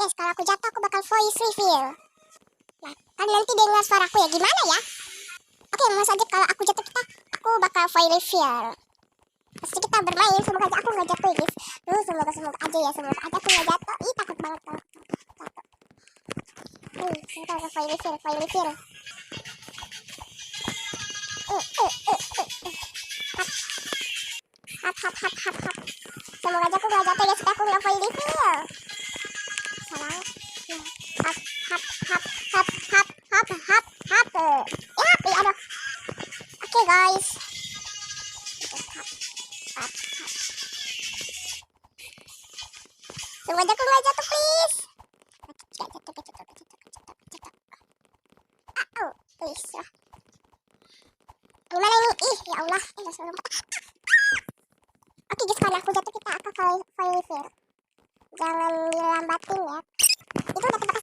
guys, kalau aku jatuh aku bakal voice reveal. Nah, kan nanti dengar suaraku ya, gimana ya? Oke, langsung aja, kalau aku jatuh aku bakal voice reveal. Pasti kita bermain, semoga aja aku nggak jatuh ya guys. Semoga aja ya, semoga aja aku nggak jatuh. Ih, takut banget kalau jatuh. Kita harus voice reveal. Hap. Semoga aja aku nggak jatuh ya, supaya aku nggak voice reveal. Salah. Hap. Ya, aduh. Oke guys. Hap. Semoga aja aku nggak jatuh, please. Gak jatuh. Please lah. Gimana ini? Ih, ya Allah. Langsung lompat. Oke guys, kalau aku jatuh kita akan voice reveal. Jangan dilambatin ya.